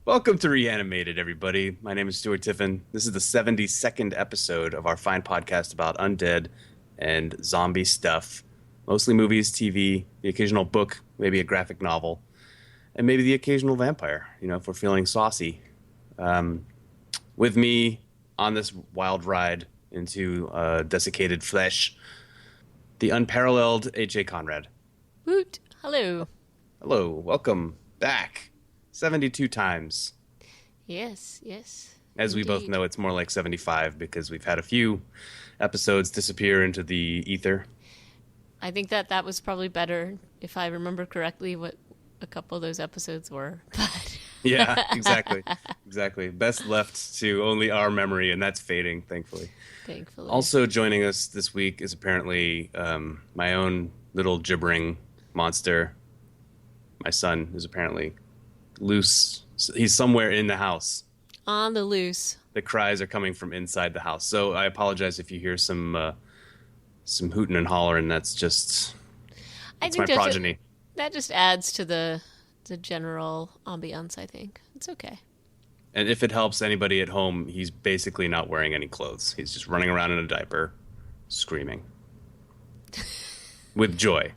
Welcome to Reanimated, everybody. My name is Stuart Tiffin. This is the 72nd episode of our fine podcast about undead and zombie stuff. Mostly movies, TV, the occasional book, maybe a graphic novel, and maybe the occasional vampire, if we're feeling saucy. With me on this wild ride into desiccated flesh, the unparalleled H.A. Conrad. Woot! Hello. Hello, welcome back. 72 times. Yes. As we both know, it's more like 75 because we've had a few episodes disappear into the ether. I think that was probably better, if I remember correctly, what a couple of those episodes were. But Yeah, exactly. Best left to only our memory, and that's fading, thankfully. Also joining us this week is apparently my own little gibbering monster. My son is apparently loose. He's somewhere in the house. On the loose. The cries are coming from inside the house. So I apologize if you hear some hooting and hollering. That's my progeny. That just adds to the general ambiance, I think. It's okay. And if it helps anybody at home, he's basically not wearing any clothes. He's just running around in a diaper, screaming. With joy.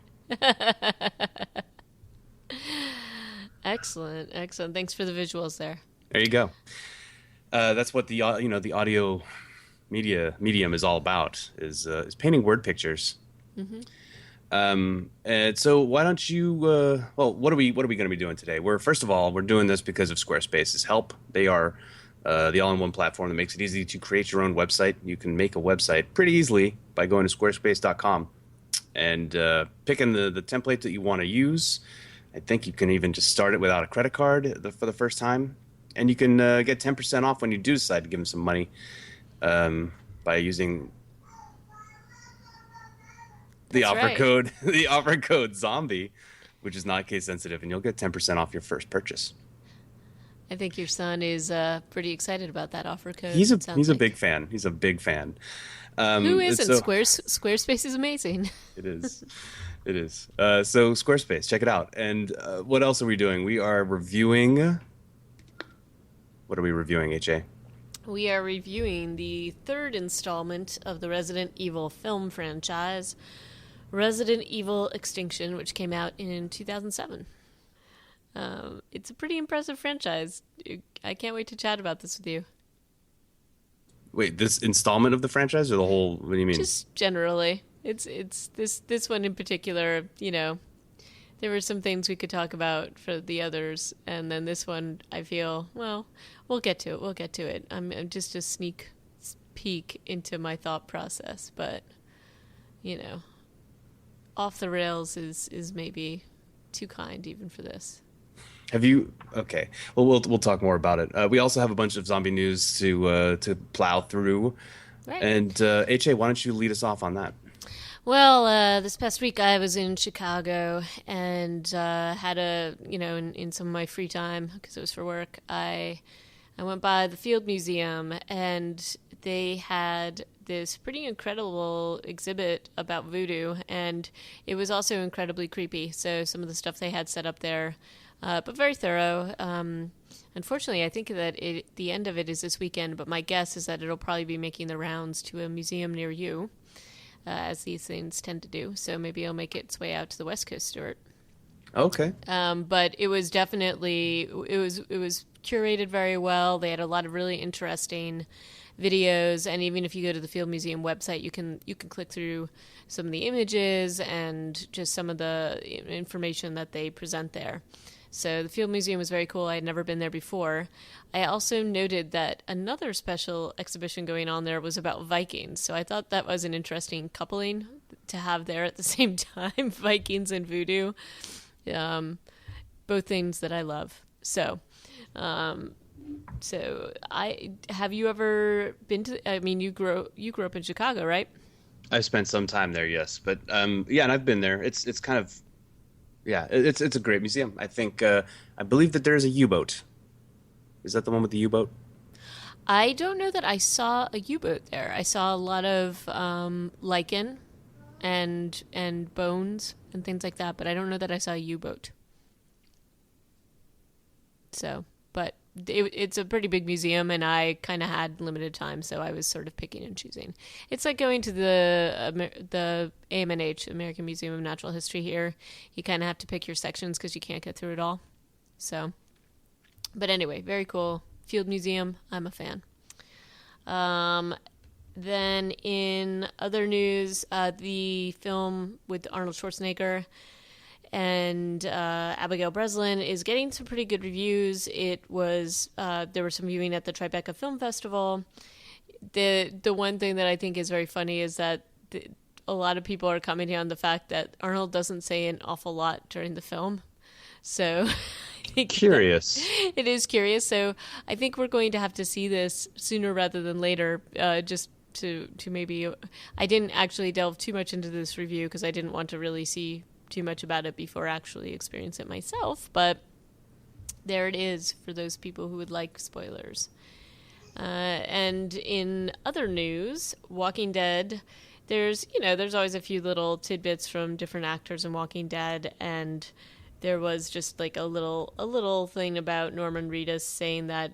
Excellent. Thanks for the visuals there. There you go. That's what the audio medium is all about, is painting word pictures. Mm-hmm. And so why don't you? What are we going to be doing today? We're doing this because of Squarespace's help. They are the all-in-one platform that makes it easy to create your own website. You can make a website pretty easily by going to squarespace.com and picking the template that you want to use. I think you can even just start it without a credit card for the first time. And you can get 10% off when you do decide to give them some money by using the offer code ZOMBIE, which is not case sensitive, and you'll get 10% off your first purchase. I think your son is pretty excited about that offer code. He's a big fan. He's a big fan. Who isn't? Squarespace is amazing. It is. It is. So Squarespace, check it out. And what else are we doing? We are reviewing. What are we reviewing, H.A.? We are reviewing the third installment of the Resident Evil film franchise, Resident Evil Extinction, which came out in 2007. It's a pretty impressive franchise. I can't wait to chat about this with you. Wait, this installment of the franchise or the whole? What do you mean? Just generally. It's this one in particular, there were some things we could talk about for the others, and then this one, I feel, we'll get to it. I'm just a sneak peek into my thought process, but, off the rails is maybe too kind even for this. Have you? Okay. Well, we'll talk more about it. We also have a bunch of zombie news to plow through. Right. And H.A., why don't you lead us off on that? Well, this past week I was in Chicago and had in some of my free time, because it was for work, I went by the Field Museum, and they had this pretty incredible exhibit about voodoo, and it was also incredibly creepy. So some of the stuff they had set up there, but very thorough. Unfortunately, I think that the end of it is this weekend, but my guess is that it'll probably be making the rounds to a museum near you. As these things tend to do. So maybe it'll make its way out to the West Coast, Stuart. Okay. But it was definitely, it was curated very well. They had a lot of really interesting videos, and even if you go to the Field Museum website, you can click through some of the images and just some of the information that they present there. So the Field Museum was very cool. I had never been there before. I also noted that another special exhibition going on there was about Vikings. So I thought that was an interesting coupling to have there at the same time, Vikings and voodoo. Both things that I love. So have you ever been to, you grew up in Chicago, right? I spent some time there, yes. But and I've been there. It's kind of, it's a great museum. I think I believe that there's a U-boat. Is that the one with the U-boat? I don't know that I saw a U-boat there. I saw a lot of lichen and bones and things like that, but I don't know that I saw a U-boat. So, but it's a pretty big museum, and I kind of had limited time, so I was sort of picking and choosing. It's like going to the AMNH, American Museum of Natural History here. You kind of have to pick your sections because you can't get through it all. So, but anyway, very cool. Field Museum, I'm a fan. Then in other news, the film with Arnold Schwarzenegger and Abigail Breslin is getting some pretty good reviews. It was there was some viewing at the Tribeca Film Festival. The one thing that I think is very funny is that a lot of people are commenting on the fact that Arnold doesn't say an awful lot during the film. So I think curious. It is curious. So I think we're going to have to see this sooner rather than later. Just to maybe, I didn't actually delve too much into this review because I didn't want to really see too much about it before actually experience it myself. But there it is for those people who would like spoilers. And in other news, Walking Dead, there's always a few little tidbits from different actors in Walking Dead, and there was just like a little thing about Norman Reedus saying that,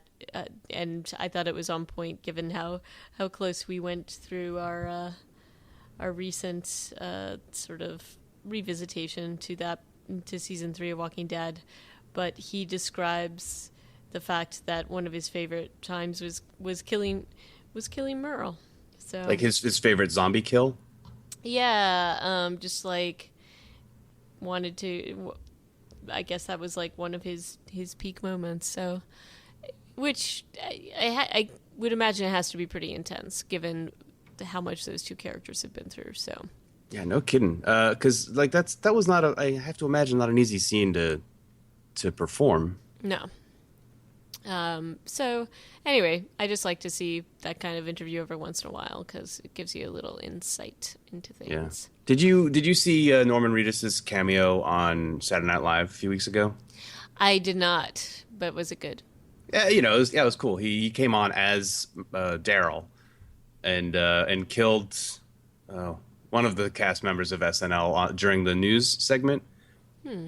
and I thought it was on point given how close we went through our recent sort of revisitation to season 3 of Walking Dead. But he describes the fact that one of his favorite times was killing Merle. So like his favorite zombie kill. Yeah, just like wanted to. I guess that was like one of his peak moments. So, which I would imagine it has to be pretty intense given how much those two characters have been through. So. Yeah, no kidding. Because like that was not I have to imagine not an easy scene to perform. No. So anyway, I just like to see that kind of interview every once in a while because it gives you a little insight into things. Yeah. Did you see Norman Reedus's cameo on Saturday Night Live a few weeks ago? I did not, but was it good? Yeah, it was cool. He came on as Daryl and killed one of the cast members of SNL during the news segment.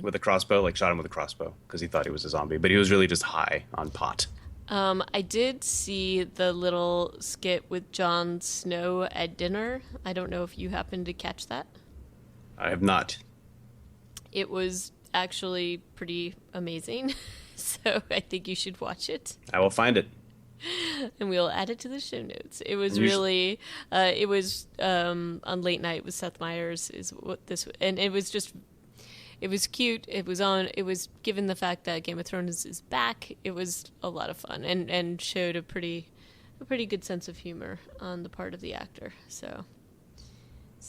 With a crossbow, like shot him with a crossbow because he thought he was a zombie, but he was really just high on pot. I did see the little skit with Jon Snow at dinner. I don't know if you happened to catch that. I have not. It was actually pretty amazing, so I think you should watch it. I will find it. And we'll add it to the show notes. It was really, it was on Late Night with Seth Meyers is what this, and it was just. It was cute. It was given the fact that Game of Thrones is back. It was a lot of fun and showed a pretty good sense of humor on the part of the actor. So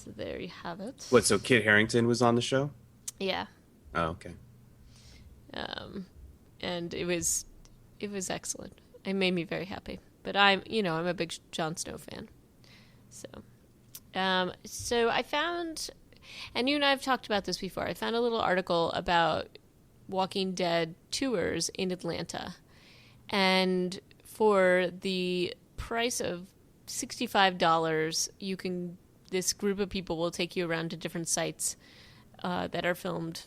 there you have it. What? So Kit Harington was on the show? Yeah. Oh, okay. And it was excellent. It made me very happy. But I'm a big Jon Snow fan. So I found. And you and I have talked about this before. I found a little article about Walking Dead tours in Atlanta. And for the price of $65, this group of people will take you around to different sites that are filmed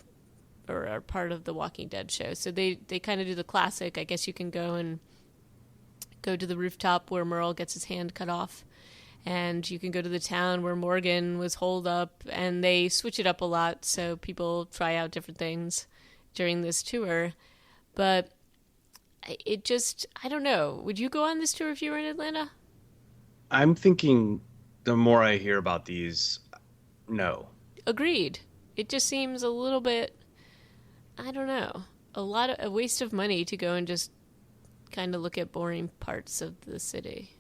or are part of the Walking Dead show. So they kind of do the classic. I guess you can go to the rooftop where Merle gets his hand cut off. And you can go to the town where Morgan was holed up, and they switch it up a lot so people try out different things during this tour. But I don't know. Would you go on this tour if you were in Atlanta? I'm thinking the more I hear about these, no. Agreed. It just seems a little bit, I don't know, a waste of money to go and just kind of look at boring parts of the city.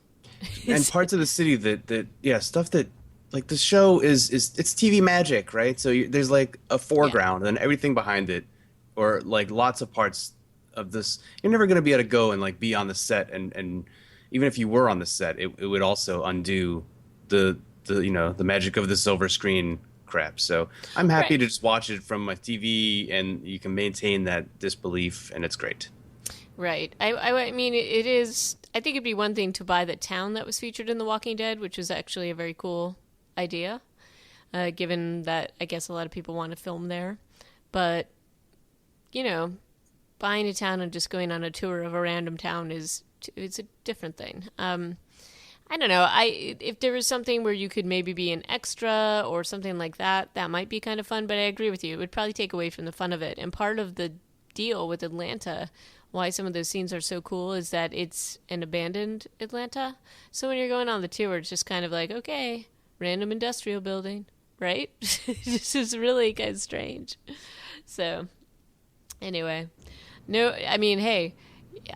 And parts of the city that stuff that like the show is it's TV magic, right? So there's like a foreground and everything behind it, or like lots of parts of this. You're never going to be able to go and like be on the set, and even if you were on the set, it would also undo the magic of the silver screen crap. So I'm happy to just watch it from my TV, and you can maintain that disbelief, and it's great. Right. I mean, it is. I think it'd be one thing to buy the town that was featured in The Walking Dead, which was actually a very cool idea, given that I guess a lot of people want to film there. But, buying a town and just going on a tour of a random town it's a different thing. I don't know. If there was something where you could maybe be an extra or something like that, that might be kind of fun. But I agree with you; it would probably take away from the fun of it. And part of the deal with Atlanta, why some of those scenes are so cool, is that it's an abandoned Atlanta. So when you're going on the tour, it's just kind of like, okay, random industrial building, right? This is really kind of strange. So anyway, no, I mean, hey,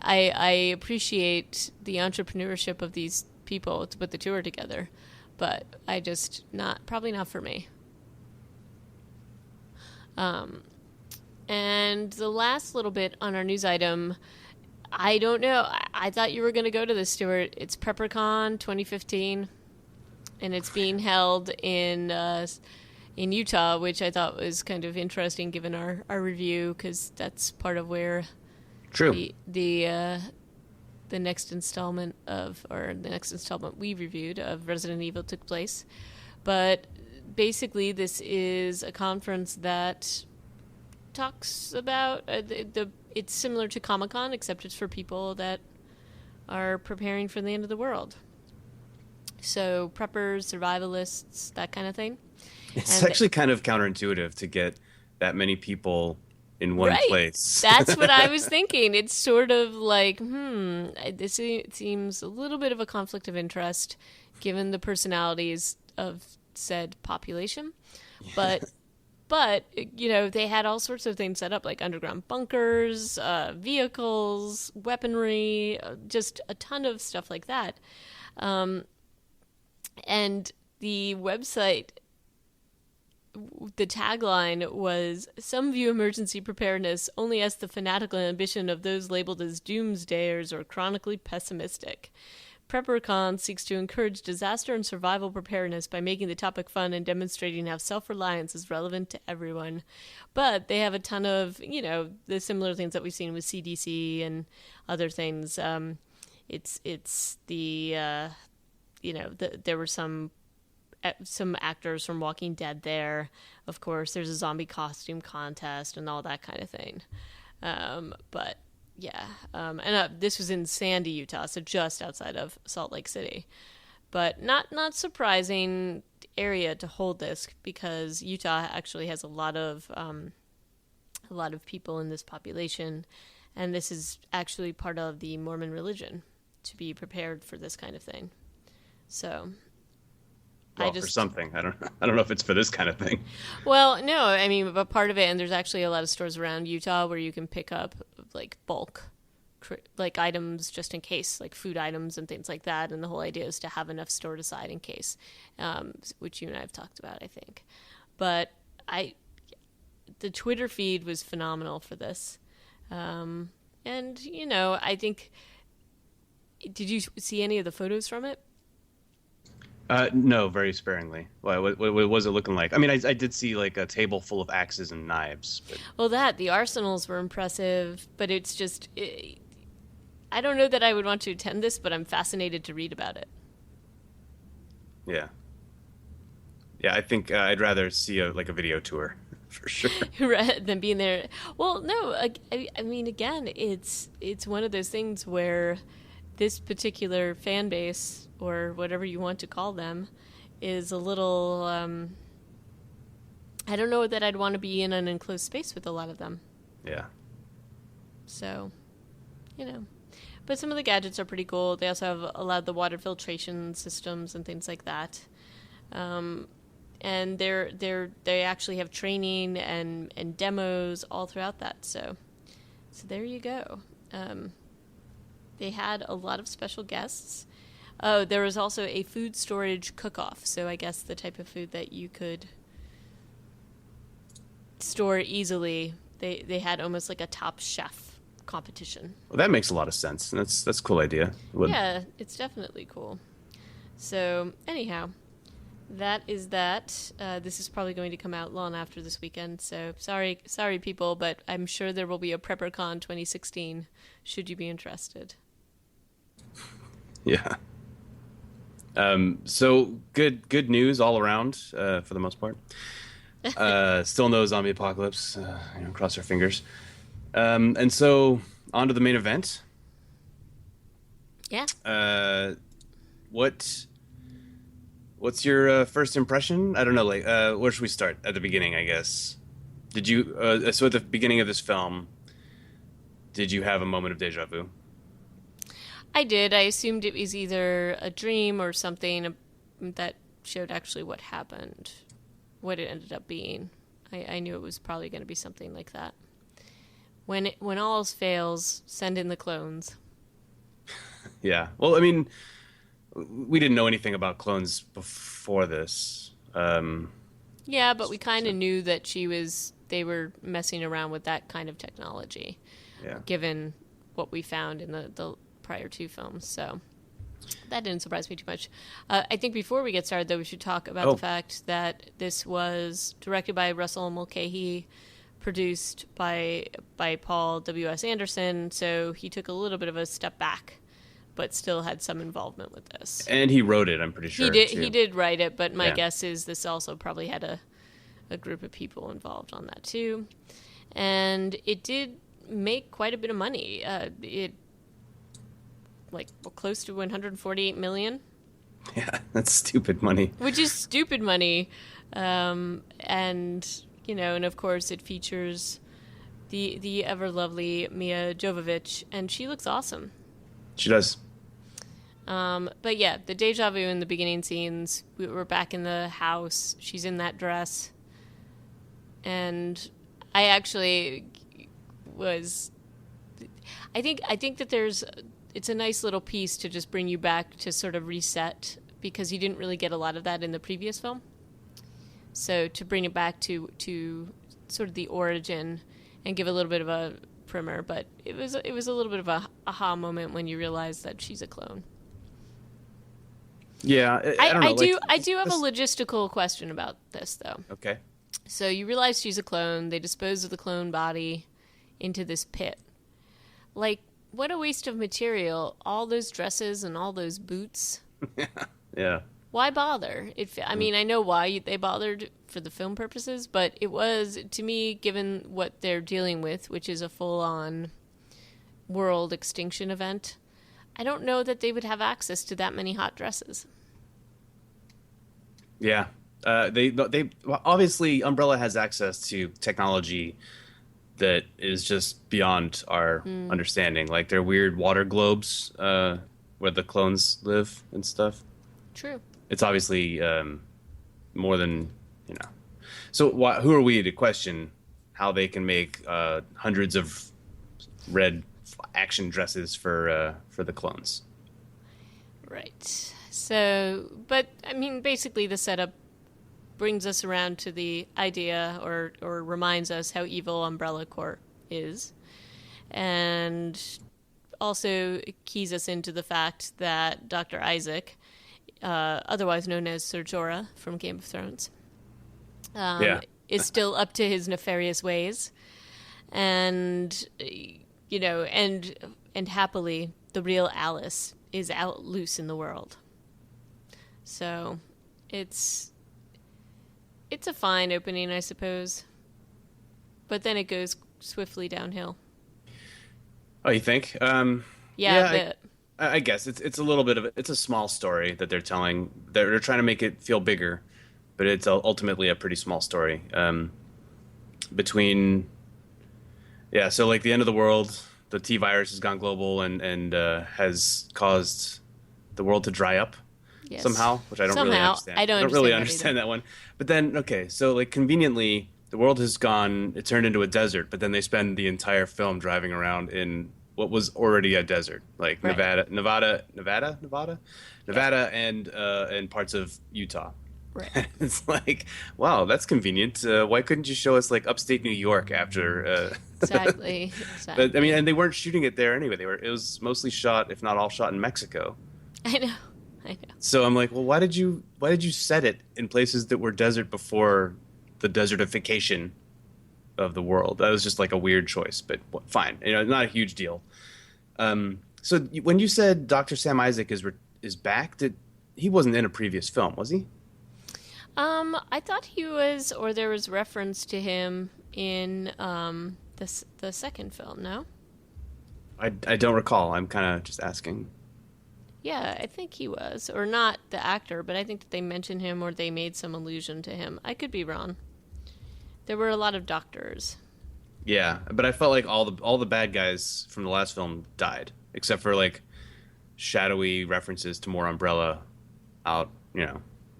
I appreciate the entrepreneurship of these people to put the tour together, but I just probably not for me. And the last little bit on our news item, I don't know. I thought you were going to go to this, Stuart. It's PrepperCon 2015, and it's being held in Utah, which I thought was kind of interesting given our review, because that's part of where True. The next installment we reviewed of Resident Evil took place. But basically, this is a conference that talks about it's similar to Comic-Con, except it's for people that are preparing for the end of the world. So preppers, survivalists, that kind of thing. It's actually kind of counterintuitive to get that many people in one place. That's what I was thinking. It's sort of like, this seems a little bit of a conflict of interest given the personalities of said population. But they had all sorts of things set up, like underground bunkers, vehicles, weaponry, just a ton of stuff like that. And the website, the tagline was, "Some view emergency preparedness only as the fanatical ambition of those labeled as doomsdayers or chronically pessimistic. PrepperCon seeks to encourage disaster and survival preparedness by making the topic fun and demonstrating how self-reliance is relevant to everyone." But they have a ton of, the similar things that we've seen with CDC and other things. It's the, there were some actors from Walking Dead there. Of course, there's a zombie costume contest and all that kind of thing. But yeah, and this was in Sandy, Utah, so just outside of Salt Lake City. But not surprising area to hold this, because Utah actually has a lot of people in this population, and this is actually part of the Mormon religion to be prepared for this kind of thing. So. Well, for something. I don't know if it's for this kind of thing. Well, no, I mean, but part of it, and there's actually a lot of stores around Utah where you can pick up like bulk, like items just in case, like food items and things like that. And the whole idea is to have enough stored aside in case, which you and I have talked about, I think. But the Twitter feed was phenomenal for this. And, I think, did you see any of the photos from it? No, very sparingly. What was it looking like? I mean, I did see like a table full of axes and knives. But... Well, the arsenals were impressive, but it's just, I don't know that I would want to attend this, but I'm fascinated to read about it. Yeah. Yeah, I think I'd rather see a video tour for sure than being there. Well, no, I mean, again, it's one of those things where this particular fan base, or whatever you want to call them, is a little, I don't know that I'd want to be in an enclosed space with a lot of them. Yeah. So, but some of the gadgets are pretty cool. They also have a lot of the water filtration systems and things like that. And they actually have training and demos all throughout that. So there you go. They had a lot of special guests. Oh, there was also a food storage cook-off. So I guess the type of food that you could store easily. They had almost like a Top Chef competition. Well, that makes a lot of sense. That's a cool idea. Yeah, it's definitely cool. So anyhow, that is that. This is probably going to come out long after this weekend. So sorry people, but I'm sure there will be a PrepperCon 2016 should you be interested. Yeah. So good news all around, for the most part. Still no zombie apocalypse. Cross our fingers. And so on to the main event. Yeah. Uh, what what's your first impression? I don't know. Like, where should we start? At the beginning, I guess. Did you? So at the beginning of this film, did you have a moment of deja vu? I did. I assumed it was either a dream or something that showed actually what happened, what it ended up being. I knew it was probably going to be something like that. When all else fails, send in the clones. Yeah. Well, I mean, we didn't know anything about clones before this. Yeah, but we kind So, of knew that they were messing around with that kind of technology, yeah. given what we found in the prior two films. So that didn't surprise me too much. I think before we get started, though, we should talk about the Oh, fact that this was directed by Russell Mulcahy, produced by Paul W.S. Anderson, so he took a little bit of a step back, but still had some involvement with this. and he wrote it. I'm pretty He sure did he too. did write it, but my Yeah. guess is this also probably had a group of people involved on that too. And it did make quite a bit of money. It like close to 148 million, Yeah. That's stupid money. which is stupid money. And and of course it features the ever lovely Milla Jovovich, and she looks awesome. She does. But yeah, the deja vu in the beginning scenes, we're back in the house. She's in that dress. And I actually was. I think that it's a nice little piece to just bring you back to sort of reset, because you didn't really get a lot of that in the previous film. So to bring it back to sort of the origin and give a little bit of a primer, but it was a little bit of a aha moment when you realize that she's a clone. Yeah. I don't know. I do have a this- logistical question about this though. Okay. So you realize she's a clone. They dispose of the clone body into this pit. Like, what a waste of material! All those dresses and all those boots. Yeah. Why bother? I mean, I know why they bothered for the film purposes, but it was, to me, given what they're dealing with, which is a full-on world extinction event, I don't know that they would have access to that many hot dresses. Yeah. They well, obviously Umbrella has access to technology that is just beyond our understanding. Like their weird water globes, where the clones live and stuff. True. It's obviously more than you know. So who are we to question how they can make hundreds of red action dresses for the clones? Right. So, but I mean, basically, the setup brings us around to the idea, or reminds us how evil Umbrella Corp is, and also keys us into the fact that Dr. Isaac, otherwise known as Ser Jorah from Game of Thrones, Yeah. is still up to his nefarious ways, and and happily, the real Alice is out loose in the world. So, it's a fine opening, I suppose, but then it goes swiftly downhill. Oh, you think? Yeah, a Yeah, bit. I guess it's a little bit of it's a small story that they're telling. They're trying to make it feel bigger, but it's ultimately a pretty small story. Between yeah, so like the end of the world, the T virus has gone global and has caused the world to dry up Yes. somehow, which I don't really Somehow. understand. I don't really understand understand that one. But then okay, so like conveniently, the world has gone. It turned into a desert, but then they spend the entire film driving around in what was already a desert, like Right. Nevada, and parts of Utah. Right. It's like, wow, that's convenient. Why couldn't you show us like upstate New York after? Exactly. But, I mean, Exactly. and they weren't shooting it there anyway. It was mostly shot, if not all shot, in Mexico. I know. I know. So I'm like, well, why did you set it in places that were desert before the desertification of the world? That was just like a weird choice, but fine, not a huge deal. So when you said Dr. Sam Isaac is back, he wasn't in a previous film, was he? I thought he was, or there was reference to him in the second film, no? I don't recall. I'm kind of just asking. Yeah, I think he was. Or not the actor, but I think that they mentioned him or they made some allusion to him. I could be wrong. There were a lot of doctors. Yeah, but I felt like all the bad guys from the last film died, except for like shadowy references to more Umbrella out,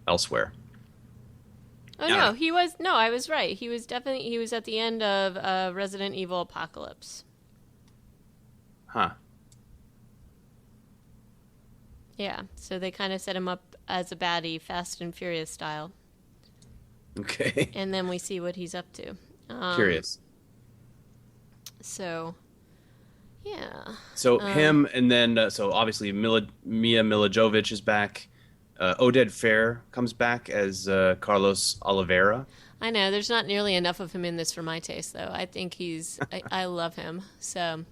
elsewhere. Oh no, he was no, I was right. He was at the end of Resident Evil Apocalypse. Huh. Yeah, so they kind of set him up as a baddie, Fast and Furious style. Okay. And then we see what he's up to. Curious. So, yeah. So him, and then so obviously Milla Jovovich is back. Oded Fair comes back as Carlos Oliveira. I know there's not nearly enough of him in this for my taste, though. I think I love him. So,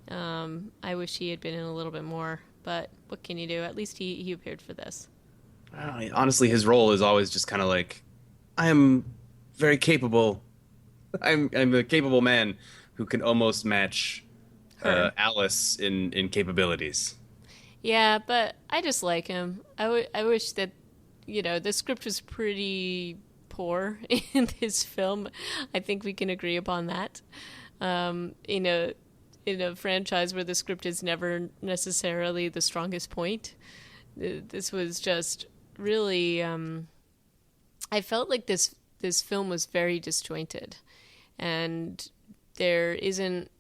I wish he had been in a little bit more. But what can you do? At least he appeared for this. Honestly, his role is always just kind of like, I am very capable. I'm a capable man who can almost match Alice in capabilities. Yeah, but I just like him. I wish that, the script was pretty poor in this film. I think we can agree upon that. In a franchise where the script is never necessarily the strongest point, this was just really. I felt like this film was very disjointed, and there isn't,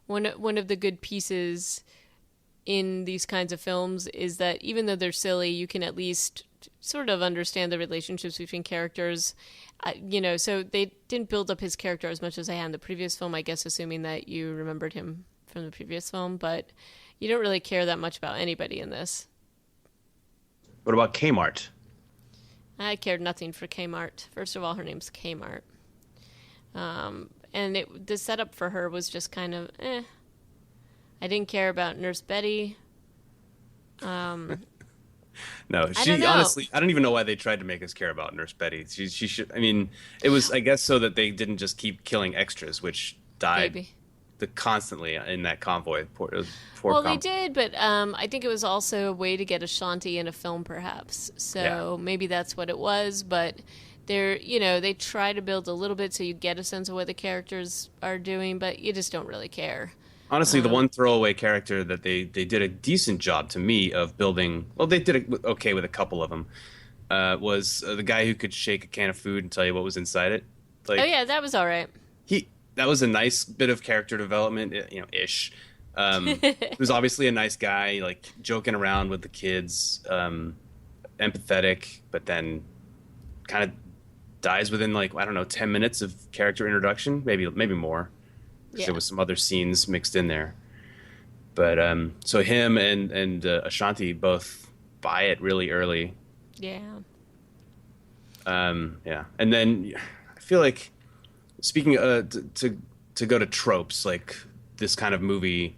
one of the good pieces in these kinds of films is that even though they're silly, you can at least sort of understand the relationships between characters. So they didn't build up his character as much as I had in the previous film, I guess, assuming that you remembered him from the previous film, but you don't really care that much about anybody in this. What about Kmart? I cared nothing for Kmart. First of all, her name's Kmart. And the setup for her was just kind of, I didn't care about Nurse Betty. No, honestly, I don't even know why they tried to make us care about Nurse Betty. She should. I mean, it was, I guess, so that they didn't just keep killing extras, which died constantly in that convoy. They did, but I think it was also a way to get Ashanti in a film, perhaps. So maybe that's what it was. But they try to build a little bit so you get a sense of what the characters are doing, but you just don't really care. Honestly, the one throwaway character that they did a decent job to me of building, well, they did it okay with a couple of them, was the guy who could shake a can of food and tell you what was inside it. Like, oh yeah, that was all right. That was a nice bit of character development, ish. He was obviously a nice guy, like joking around with the kids, empathetic, but then kind of dies within 10 minutes of character introduction, maybe more. There was some other scenes mixed in there, but so him and Ashanti both buy it really early. Yeah. And then I feel like, speaking to go to tropes, like this kind of movie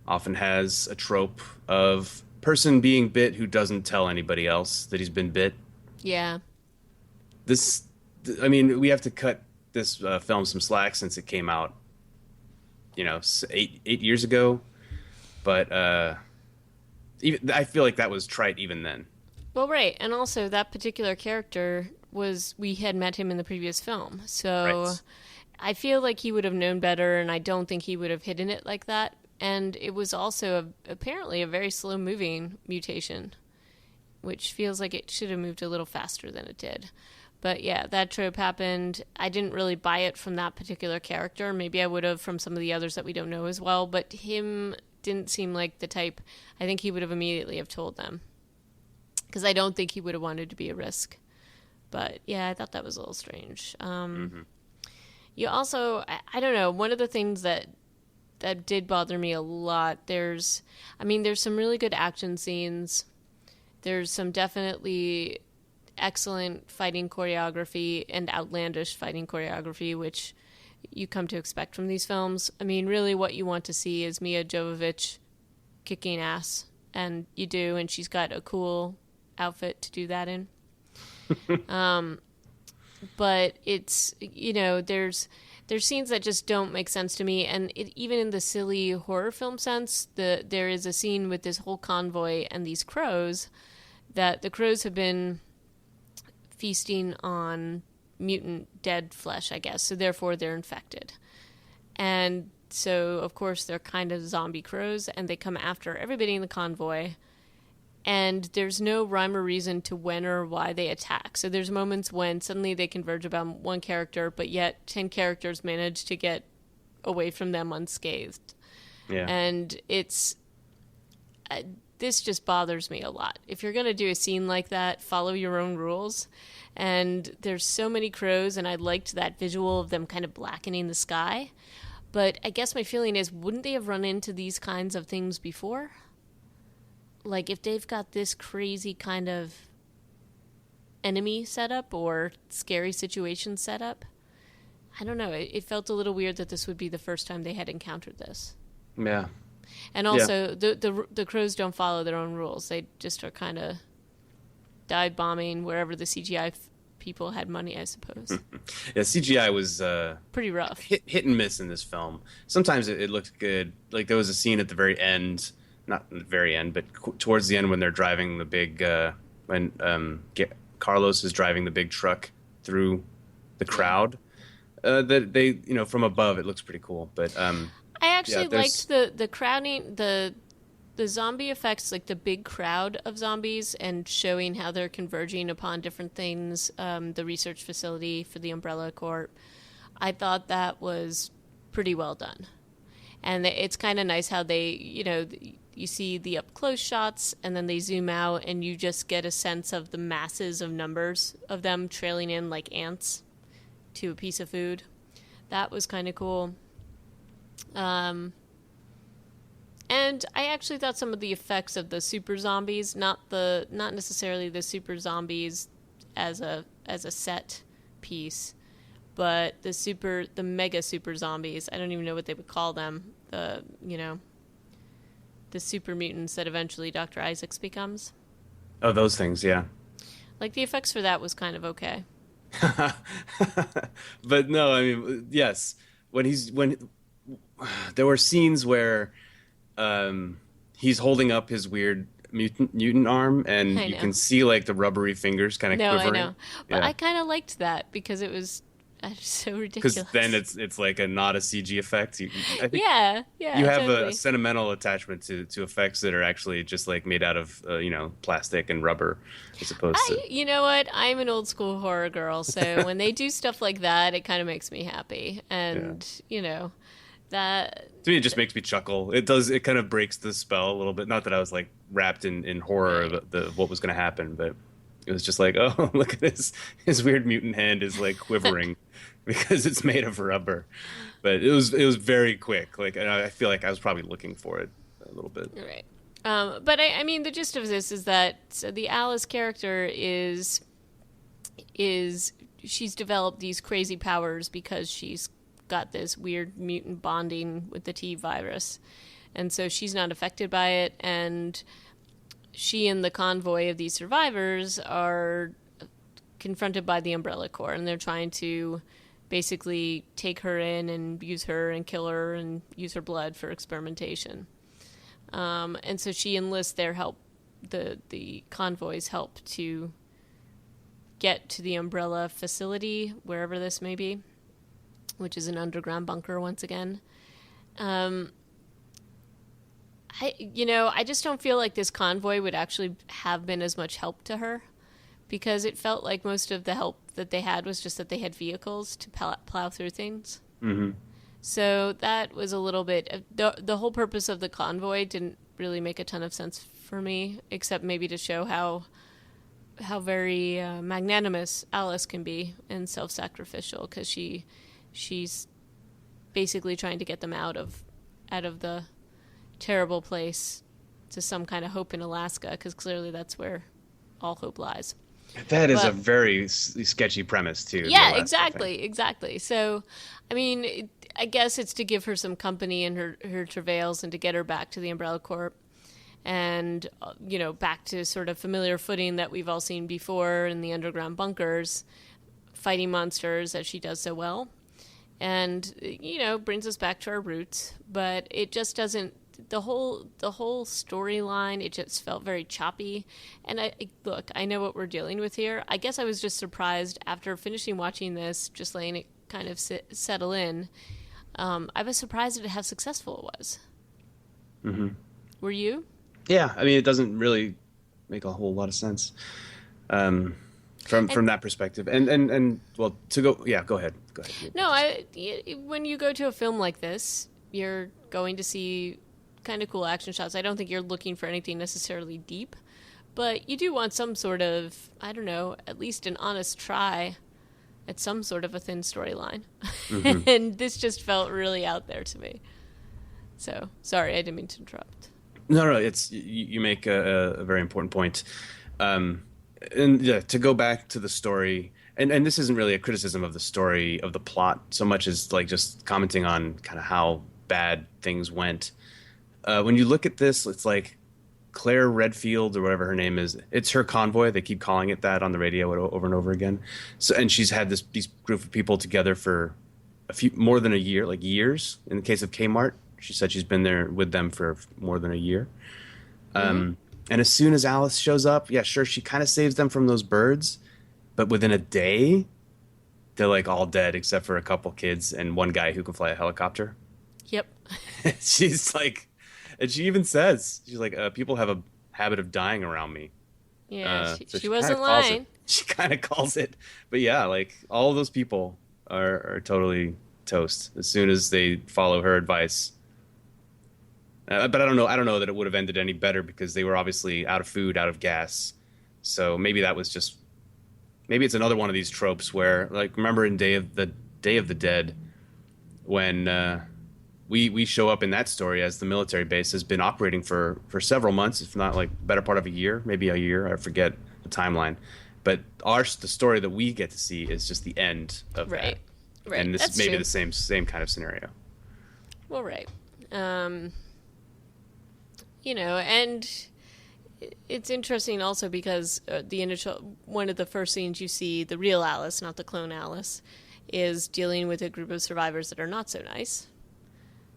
often has a trope of person being bit who doesn't tell anybody else that he's been bit. Yeah. We have to cut this film some slack since it came out, 8 years ago, but even I feel like that was trite even then. Well, right, and also that particular character we had met him in the previous film, so right. I feel like he would have known better, and I don't think he would have hidden it like that. And it was also apparently a very slow-moving mutation, which feels like it should have moved a little faster than it did. But yeah, that trope happened. I didn't really buy it from that particular character. Maybe I would have from some of the others that we don't know as well. But him didn't seem like the type. I think he would have immediately have told them. Because I don't think he would have wanted to be a risk. But yeah, I thought that was a little strange. You also, I don't know, one of the things that did bother me a lot, there's some really good action scenes. There's some definitely excellent fighting choreography and outlandish fighting choreography, which you come to expect from these films. I mean, really what you want to see is Milla Jovovich kicking ass, and you do, and she's got a cool outfit to do that in. But it's, there's there's scenes that just don't make sense to me, and even in the silly horror film sense, there is a scene with this whole convoy and these crows, that the crows have been feasting on mutant dead flesh, I guess, so therefore they're infected. And so, of course, they're kind of zombie crows, and they come after everybody in the convoy, and there's no rhyme or reason to when or why they attack. So there's moments when suddenly they converge about one character, but yet 10 characters manage to get away from them unscathed. Yeah. And this just bothers me a lot. If you're going to do a scene like that, follow your own rules. And there's so many crows, and I liked that visual of them kind of blackening the sky. But I guess my feeling is, wouldn't they have run into these kinds of things before? Like, if they've got this crazy kind of enemy setup or scary situation setup, I don't know. It felt a little weird that this would be the first time they had encountered this. Yeah. And also, the crows don't follow their own rules. They just are kind of dive bombing wherever the CGI people had money, I suppose. Yeah, CGI was pretty rough. Hit and miss in this film. Sometimes it looked good. Like, there was a scene at the very end, not the very end, but towards the end when they're driving the big, Carlos is driving the big truck through the crowd. That they, from above, it looks pretty cool. But I actually liked the crowding, the zombie effects, like the big crowd of zombies, and showing how they're converging upon different things. The research facility for the Umbrella Corp. I thought that was pretty well done, and it's kind of nice how they, you see the up close shots, and then they zoom out, and you just get a sense of the masses of numbers of them trailing in like ants to a piece of food. That was kind of cool. And I actually thought some of the effects of the super zombies, not necessarily the super zombies as a set piece, but the mega super zombies. I don't even know what they would call them. The super mutants that eventually Dr. Isaacs becomes. Oh, those things, yeah. Like, the effects for that was kind of okay. But no, I mean, yes. When there were scenes where he's holding up his weird mutant arm, and you can see like the rubbery fingers kind of quivering. I know. But I kind of liked that because it was so ridiculous. Because then it's like not a CG effect. I think yeah. You have totally. a sentimental attachment to effects that are actually just like made out of plastic and rubber, as opposed to. You know what? I'm an old school horror girl, so when they do stuff like that, it kind of makes me happy, and that. To me, it just makes me chuckle. It does. It kind of breaks the spell a little bit. Not that I was like wrapped in horror of what was going to happen, but it was just like, oh, look at this. His weird mutant hand is like quivering because it's made of rubber. But it was very quick. Like, and I feel like I was probably looking for it a little bit. Right. But I mean, the gist of this is that the Alice character is she's developed these crazy powers because she's got this weird mutant bonding with the T virus, and so she's not affected by it, and she and the convoy of these survivors are confronted by the Umbrella Corps, and they're trying to basically take her in and use her and kill her and use her blood for experimentation. And so she enlists their help, the convoy's help, to get to the Umbrella facility, wherever this may be, which is an underground bunker once again. I just don't feel like this convoy would actually have been as much help to her, because it felt like most of the help that they had was just that they had vehicles to plow through things. Mm-hmm. So that was a little bit. The whole purpose of the convoy didn't really make a ton of sense for me, except maybe to show how very magnanimous Alice can be and self-sacrificial, because she's basically trying to get them out of the terrible place to some kind of hope in Alaska, because clearly that's where all hope lies. That is a very sketchy premise, too. Yeah, exactly. So, I mean, I guess it's to give her some company in her travails and to get her back to the Umbrella Corp and, back to sort of familiar footing that we've all seen before in the underground bunkers, fighting monsters as she does so well. and brings us back to our roots. But it just doesn't. The whole storyline, it just felt very choppy. And I know what we're dealing with here. I guess I was just surprised after finishing watching this, just letting it kind of settle in. I was surprised at how successful it was. Mm-hmm. Were you? Yeah, I mean, it doesn't really make a whole lot of sense from that perspective. And well, go ahead. No, when you go to a film like this, you're going to see kind of cool action shots. I don't think you're looking for anything necessarily deep, but you do want some sort of, I don't know, at least an honest try at some sort of a thin storyline. Mm-hmm. And this just felt really out there to me. So, sorry, I didn't mean to interrupt. No, it's you make a very important point. And yeah, to go back to the story, and this isn't really a criticism of the story, of the plot, so much as like just commenting on kind of how bad things went. When you look at this, it's like Claire Redfield or whatever her name is. It's her convoy. They keep calling it that on the radio over and over again. So, and she's had these group of people together for more than a year, like years. In the case of Kmart, she said she's been there with them for more than a year. Mm-hmm. And as soon as Alice shows up, yeah, sure, she kind of saves them from those birds, but within a day, they're like all dead except for a couple kids and one guy who can fly a helicopter. Yep. She's like. And she even says, she's like, people have a habit of dying around me. Yeah, so she wasn't lying. She kind of calls it. But yeah, like all of those people are totally toast as soon as they follow her advice. But I don't know that it would have ended any better because they were obviously out of food, out of gas. So maybe it's another one of these tropes where, like, remember in Day of the Dead when we show up in that story as the military base has been operating for several months, if not like better part of a year, maybe a year. I forget the timeline. But the story that we get to see is just the end of that. Right. And this may be the same kind of scenario. Well, right. And it's interesting also because one of the first scenes you see, the real Alice, not the clone Alice, is dealing with a group of survivors that are not so nice.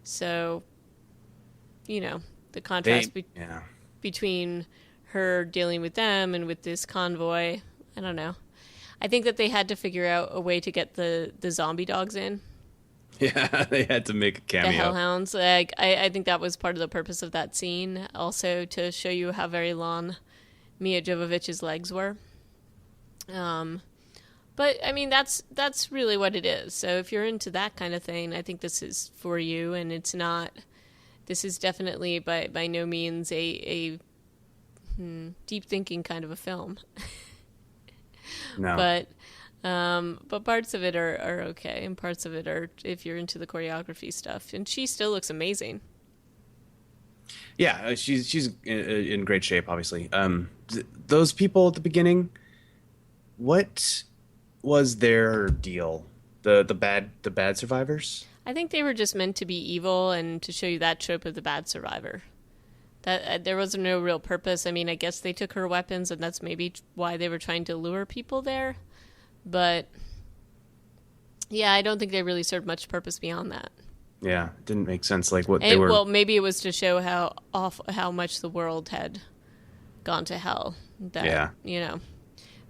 So, the contrast between her dealing with them and with this convoy, I don't know. I think that they had to figure out a way to get the zombie dogs in. Yeah, they had to make a cameo. The hellhounds. Like, I think that was part of the purpose of that scene. Also, to show you how very long Milla Jovovich's legs were. But, I mean, that's really what it is. So if you're into that kind of thing, I think this is for you. And this is definitely by no means a deep thinking kind of a film. No. But parts of it are okay. And parts of it are, if you're into the choreography stuff. And she still looks amazing. Yeah, she's in great shape, obviously. Those people at the beginning, what was their deal? The bad survivors? I think they were just meant to be evil and to show you that trope of the bad survivor. That there was no real purpose. I mean, I guess they took her weapons, and that's maybe why they were trying to lure people there. But yeah, I don't think they really served much purpose beyond that. Yeah, it didn't make sense. Like what they were. Well, maybe it was to show how much the world had gone to hell. That,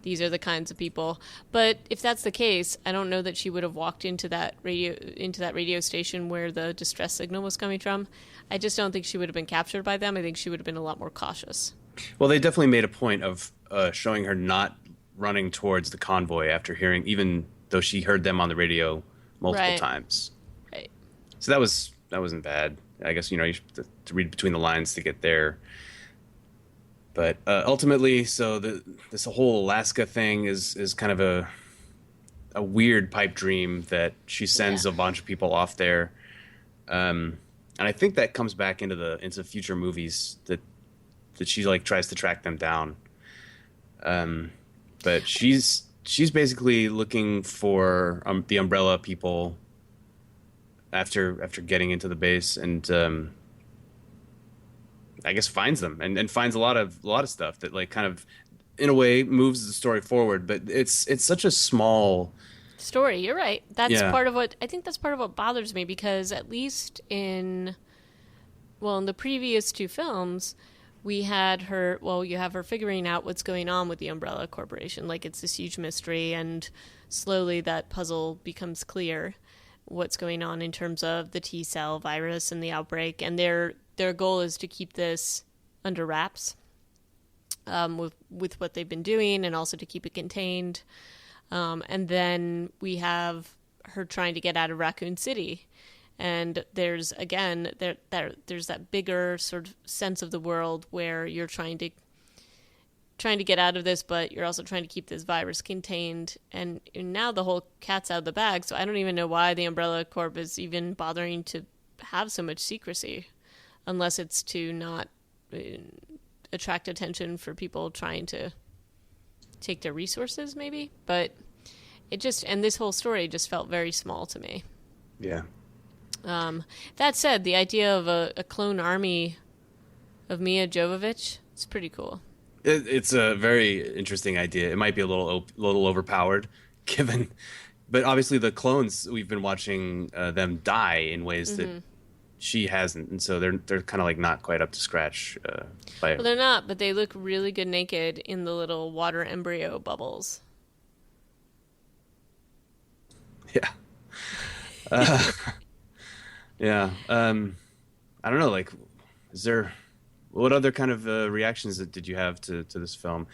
these are the kinds of people. But if that's the case, I don't know that she would have walked into that radio station where the distress signal was coming from. I just don't think she would have been captured by them. I think she would have been a lot more cautious. Well, they definitely made a point of showing her not running towards the convoy after hearing, even though she heard them on the radio multiple times. Right. So that wasn't bad. I guess you have to read between the lines to get there. But ultimately, so this whole Alaska thing is kind of a weird pipe dream that she sends a bunch of people off there, and I think that comes back into future movies that she like tries to track them down. But she's basically looking for the Umbrella people after getting into the base and. I guess finds them and finds a lot of stuff that like kind of in a way moves the story forward, but it's such a small story. You're right. That's Yeah. part of what I think. That's part of what bothers me, because at least in the previous two films, we had her. Well, you have her figuring out what's going on with the Umbrella Corporation. Like, it's this huge mystery, and slowly that puzzle becomes clear. What's going on in terms of the T-cell virus and the outbreak, and their goal is to keep this under wraps, with what they've been doing, and also to keep it contained. And then we have her trying to get out of Raccoon City. And there's, again, there's that bigger sort of sense of the world where you're trying to get out of this, but you're also trying to keep this virus contained. And now the whole cat's out of the bag, so I don't even know why the Umbrella Corp is even bothering to have so much secrecy, unless it's to not attract attention for people trying to take their resources, maybe. But and this whole story just felt very small to me. Yeah. That said, the idea of a clone army of Milla Jovovich, it's pretty cool. It's a very interesting idea. It might be a little overpowered, but obviously the clones, we've been watching them die in ways that she hasn't, and so they're kind of like not quite up to scratch. Well, they're not, but they look really good naked in the little water embryo bubbles. Yeah. Yeah. I don't know. Like, what other kind of reactions did you have to this film?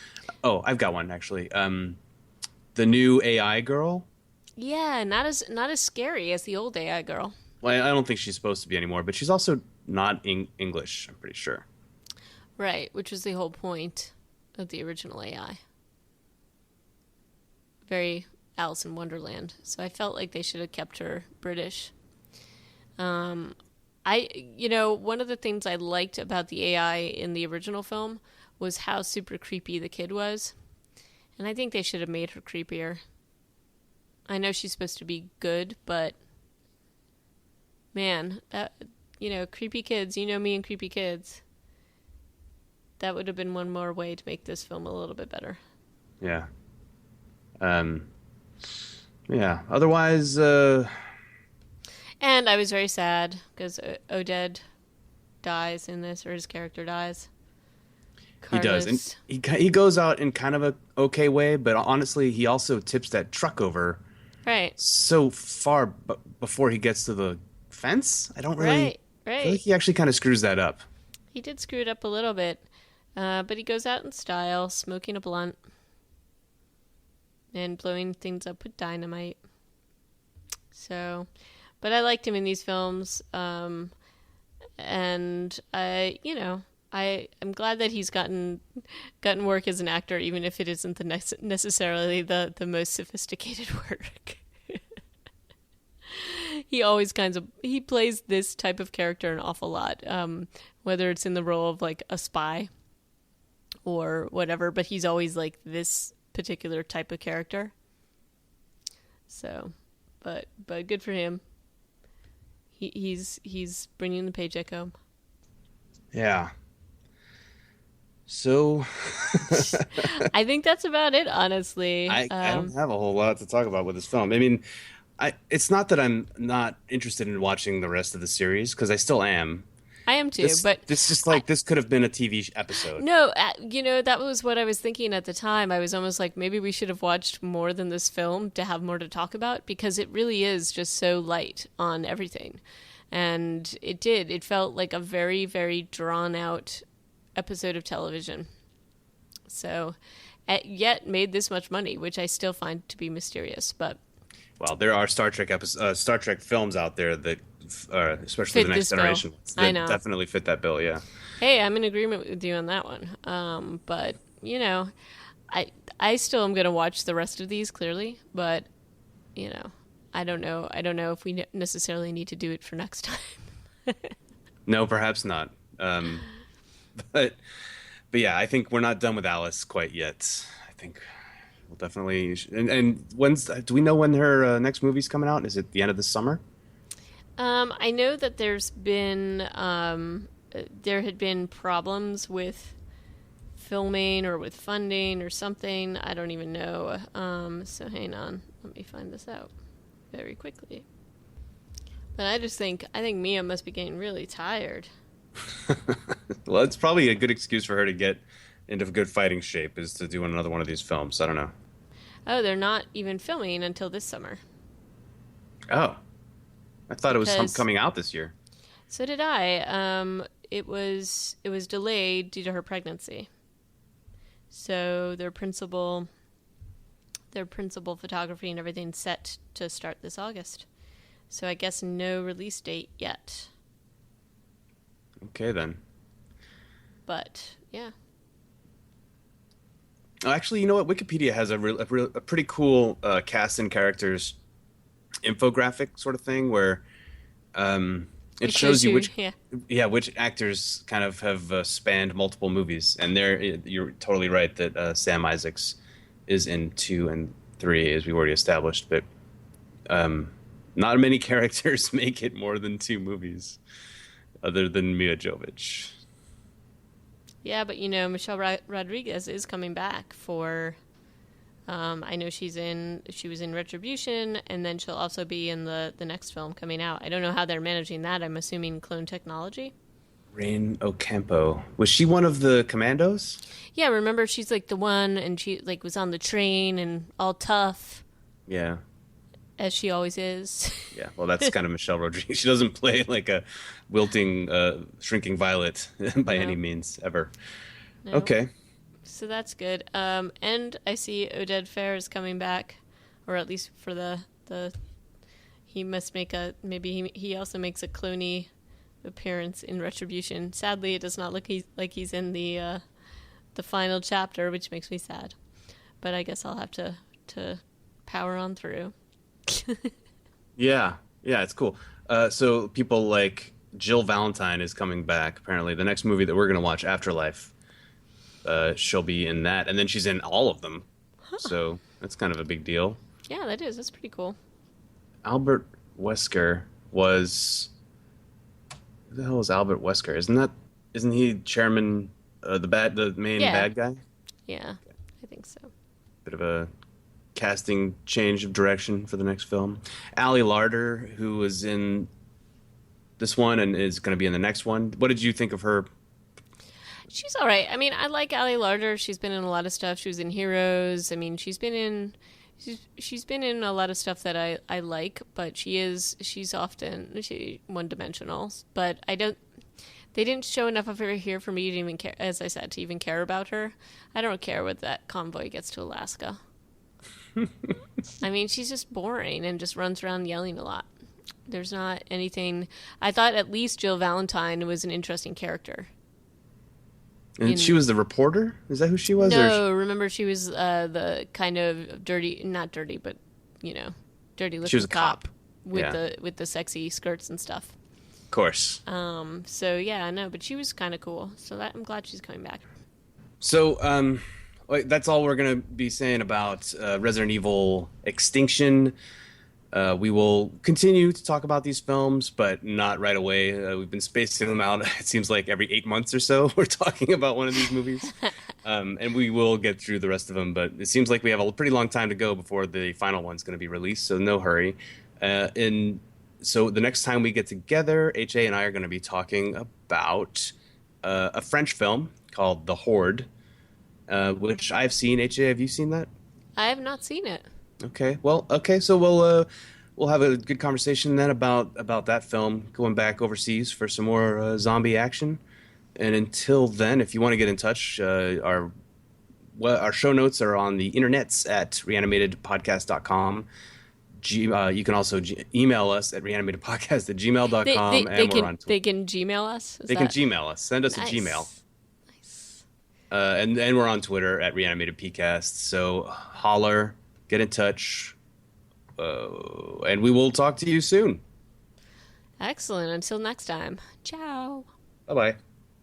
Oh, I've got one actually. The new AI girl. Yeah, not as scary as the old AI girl. Well, I don't think she's supposed to be anymore, but she's also not English, I'm pretty sure. Right, which was the whole point of the original AI. Very Alice in Wonderland. So I felt like they should have kept her British. One of the things I liked about the AI in the original film was how super creepy the kid was. And I think they should have made her creepier. I know she's supposed to be good, but man, creepy kids, me and creepy kids. That would have been one more way to make this film a little bit better. Yeah. Yeah. Otherwise, and I was very sad because Oded dies in this, or his character dies. Carlos. He does, and he goes out in kind of a okay way, but honestly, he also tips that truck over. Right. So far before he gets to the fence, I don't really. Right. I feel like he actually kind of screws that up. He did screw it up a little bit, but he goes out in style, smoking a blunt, and blowing things up with dynamite. So, but I liked him in these films, and I'm glad that he's gotten work as an actor, even if it isn't necessarily the most sophisticated work. He plays this type of character an awful lot, whether it's in the role of like a spy or whatever, but he's always like this particular type of character. So, but good for him. He's bringing the paycheck home. Yeah. So I think that's about it, honestly. I don't have a whole lot to talk about with this film. I mean, it's not that I'm not interested in watching the rest of the series, because I still am. I am too, but this just like this could have been a TV episode. No, that was what I was thinking at the time. I was almost like, maybe we should have watched more than this film to have more to talk about, because it really is just so light on everything. And it felt like a very, very drawn out episode of television. So, yet made this much money, which I still find to be mysterious. But well, there are Star Trek films out there that, especially the Next Generation, that definitely fit that bill. Yeah. Hey, I'm in agreement with you on that one. But I still am going to watch the rest of these, clearly. But I don't know if we necessarily need to do it for next time. No, perhaps not. But yeah, I think we're not done with Alice quite yet. I think we'll definitely. And do we know when her next movie's coming out? Is it the end of the summer? I know that there had been problems with filming or with funding or something. I don't even know. So hang on. Let me find this out very quickly. But I think Mia must be getting really tired. Well, it's probably a good excuse for her to get into good fighting shape is to do another one of these films. I don't know. Oh, they're not even filming until this summer. Oh, I thought it was coming out this year. So did I. It was delayed due to her pregnancy. So their principal photography and everything's set to start this August. So I guess no release date yet. Okay, then. But, yeah. Oh, actually, you know what? Wikipedia has a pretty cool cast and characters infographic sort of thing where it shows you which actors kind of have spanned multiple movies. And you're totally right that Sam Isaacs is in 2 and 3, as we've already established. But not many characters make it more than 2 movies, other than Milla Jovovich. Yeah, but Michelle Rodriguez is coming back for. I know she was in Retribution, and then she'll also be in the next film coming out. I don't know how they're managing that. I'm assuming clone technology. Rain Ocampo, was she one of the commandos? Yeah, remember she's like the one, and she like was on the train and all tough. Yeah. As she always is. Yeah, well, that's kind of Michelle Rodriguez. She doesn't play like a wilting, shrinking violet by any means, ever. No. Okay. So that's good. And I see Oded Fehr is coming back, or at least for the he must make he also makes a cloney appearance in Retribution. Sadly, it does not look like he's in the final chapter, which makes me sad. But I guess I'll have to power on through. Yeah, it's cool. So people like Jill Valentine is coming back. Apparently, the next movie that we're going to watch, Afterlife, she'll be in that, and then she's in all of them. Huh. So that's kind of a big deal. Yeah, that is. That's pretty cool. Albert Wesker was. Who the hell is Albert Wesker? Isn't he chairman? The main bad guy. Yeah, I think so. Bit of a casting change of direction for the next film. Ali Larter, who was in this one and is going to be in the next one. What did you think of her? She's all right. I mean, I like Ali Larter. She's been in a lot of stuff. She was in Heroes. I mean, she's been in a lot of stuff that I like, but she's often one-dimensional. But they didn't show enough of her here for me to even care, as I said, to even care about her. I don't care what that convoy gets to Alaska. I mean, she's just boring and just runs around yelling a lot. There's not anything. I thought at least Jill Valentine was an interesting character. And she was the reporter? Is that who she was? No, remember she was the kind of not dirty, but dirty looking. She was a cop with the sexy skirts and stuff. Of course. So yeah, I know, but she was kind of cool. So I'm glad she's coming back. So that's all we're going to be saying about Resident Evil Extinction. We will continue to talk about these films, but not right away. We've been spacing them out. It seems like every 8 months or so we're talking about one of these movies. And we will get through the rest of them, but it seems like we have a pretty long time to go before the final one's going to be released, so no hurry. So the next time we get together, HA and I are going to be talking about a French film called The Horde, which I've seen. HA, have you seen that? I have not seen it. Okay. So we'll have a good conversation then about that film, going back overseas for some more zombie action. And until then, if you want to get in touch, our show notes are on the internets at reanimatedpodcast.com. You can also email us at reanimatedpodcast@gmail.com, and we're on Twitter. They can Gmail us? They can Gmail us. Send us a Gmail. Nice. And we're on Twitter at reanimatedpcast. So holler. Get in touch, and we will talk to you soon. Excellent. Until next time. Ciao. Bye-bye.